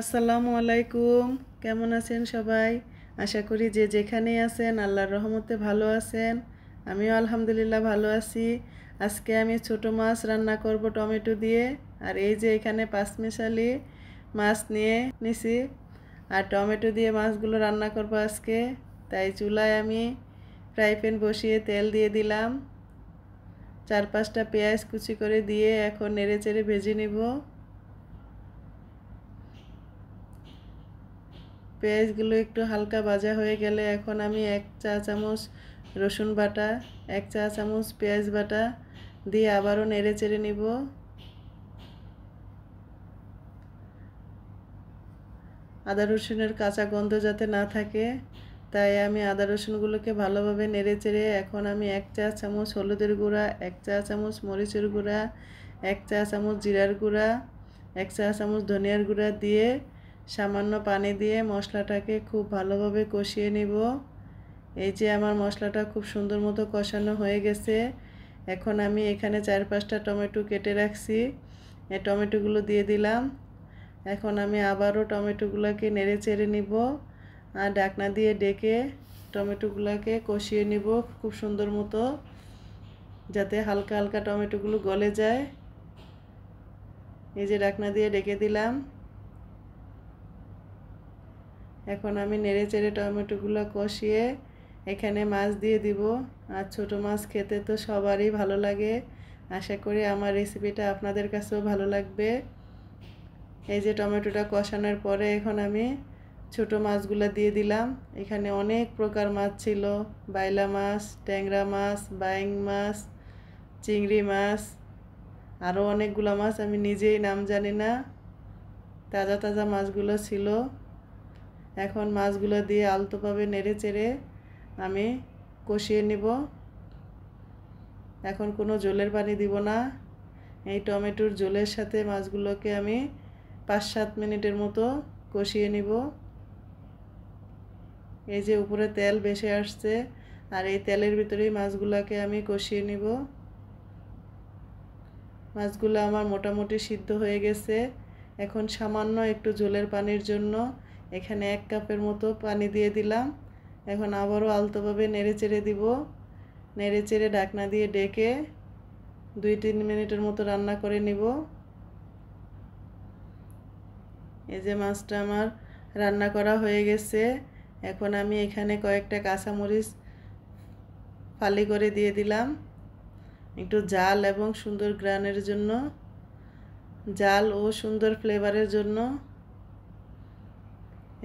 আসসালামু আলাইকুম। কেমন আছেন সবাই? আশা করি যে যেখানেই আছেন আল্লাহর রহমতে ভালো আছেন। আমিও আলহামদুলিল্লাহ ভালো আছি। আজকে আমি ছোট মাছ রান্না করব টমেটো দিয়ে। আর এই যে এখানে পাঁচমিশালি মাছ নিয়ে নিছি আর টমেটো দিয়ে মাছগুলো রান্না করব আজকে। তাই চুলায় আমি ফ্রাই প্যান বসিয়ে তেল দিয়ে দিলাম। 4-5টা পেঁয়াজ কুচি করে দিয়ে এখন নেড়েচেড়ে ভেজে নিব। পেঁয়াজগুলো একটু হালকা ভাজা হয়ে গেলে এখন আমি 1 চা চামচ রসুন বাটা, 1 চা চামচ পেঁয়াজ বাটা দিয়ে আবারও নেড়ে চেড়ে নিব। আদা রসুনের কাঁচা গন্ধ যাতে না থাকে তাই আমি আদা রসুনগুলোকে ভালোভাবে নেড়ে চেড়ে এখন আমি 1 চা চামচ হলুদের গুঁড়া, 1 চা চামচ মরিচের গুঁড়া, 1 চা চামচ জিরার গুঁড়া, 1 চা চামচ ধনিয়ার গুঁড়া দিয়ে সামান্য পানি দিয়ে মশলাটাকে খুব ভালোভাবে কষিয়ে নিব। এই যে আমার মশলাটা খুব সুন্দর মতো কষানো হয়ে গেছে। এখন আমি এখানে 4-5টা টমেটো কেটে রাখছি, এই টমেটোগুলো দিয়ে দিলাম। এখন আমি আবারও টমেটোগুলোকে নেড়ে চেড়ে নিব আর ঢাকনা দিয়ে ডেকে টমেটোগুলোকে কষিয়ে নিব খুব সুন্দর মতো, যাতে হালকা হালকা টমেটোগুলো গলে যায়। এই যে ঢাকনা দিয়ে ডেকে দিলাম। এখন আমি নেড়ে চেড়ে টমেটোগুলো কষিয়ে এখানে মাছ দিয়ে দিব। আর ছোট মাছ খেতে তো সবারই ভালো লাগে। আশা করি আমার রেসিপিটা আপনাদের কাছেও ভালো লাগবে। এই যে টমেটোটা কষানোর পরে এখন আমি ছোট মাছগুলো দিয়ে দিলাম। এখানে অনেক প্রকার মাছ ছিল, বাইলা মাছ, ট্যাংরা মাছ, বাইং মাছ, চিংড়ি মাছ, আরও অনেকগুলো মাছ আমি নিজেই নাম জানি না। তাজা তাজা মাছগুলো ছিল। এখন মাছগুলো দিয়ে আলতোভাবে নেড়ে চেড়ে আমি কষিয়ে নিব। এখন কোনো ঝোলের পানি দিব না। এই টমেটোর ঝোলের সাথে মাছগুলোকে আমি 5-7 মিনিটের মতো কষিয়ে নিব। এই যে উপরে তেল ভেসে আসছে আর এই তেলের ভিতরেই মাছগুলোকে আমি কষিয়ে নিব। মাছগুলো আমার মোটামুটি সিদ্ধ হয়ে গেছে। এখন সামান্য একটু ঝোলের পানির জন্য এখানে 1 কাপের মতো পানি দিয়ে দিলাম। এখন আবারও আলতোভাবে নেড়ে চেড়ে দিব। নেড়ে চেড়ে ঢাকনা দিয়ে ডেকে 2-3 মিনিটের মতো রান্না করে নিব। এই যে মাছটা আমার রান্না করা হয়ে গেছে। এখন আমি এখানে কয়েকটা কাঁচামরিচ ফালি করে দিয়ে দিলাম একটু ঝাল এবং সুন্দর ঘ্রাণের জন্য, ঝাল ও সুন্দর ফ্লেভারের জন্য।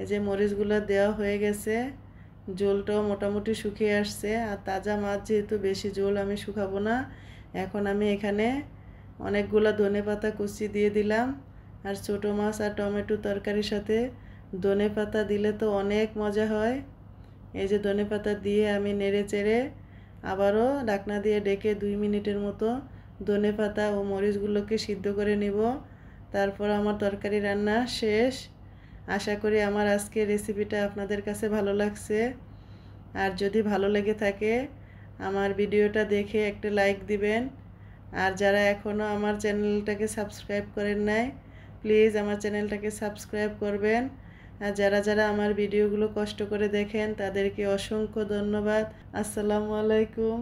এই যে মরিচগুলো দেওয়া হয়ে গেছে। ঝোলটাও মোটামুটি শুকিয়ে আসছে আর তাজা মাছ যেহেতু বেশি ঝোল আমি শুকাবো না। এখন আমি এখানে অনেকগুলো ধনেপাতা কুচি দিয়ে দিলাম। আর ছোটো মাছ আর টমেটো তরকারির সাথে ধনেপাতা দিলে তো অনেক মজা হয়। এই যে ধনেপাতা দিয়ে আমি নেড়ে চেড়ে আবারও ঢাকনা দিয়ে ডেকে 2 মিনিটের মতো ধনেপাতা ও মরিচগুলোকে সিদ্ধ করে নিব। তারপর আমার তরকারি রান্না শেষ। আশা করি আমার আজকের রেসিপিটা আপনাদের কাছে ভালো লাগছে। আর যদি ভালো লেগে থাকে আমার ভিডিওটা দেখে একটা লাইক দিবেন। আর যারা এখনও আমার চ্যানেলটাকে সাবস্ক্রাইব করেন নাই প্লিজ আমার চ্যানেলটাকে সাবস্ক্রাইব করবেন। আর যারা যারা আমার ভিডিওগুলো কষ্ট করে দেখেন তাদেরকে অসংখ্য ধন্যবাদ। আসসালামু আলাইকুম।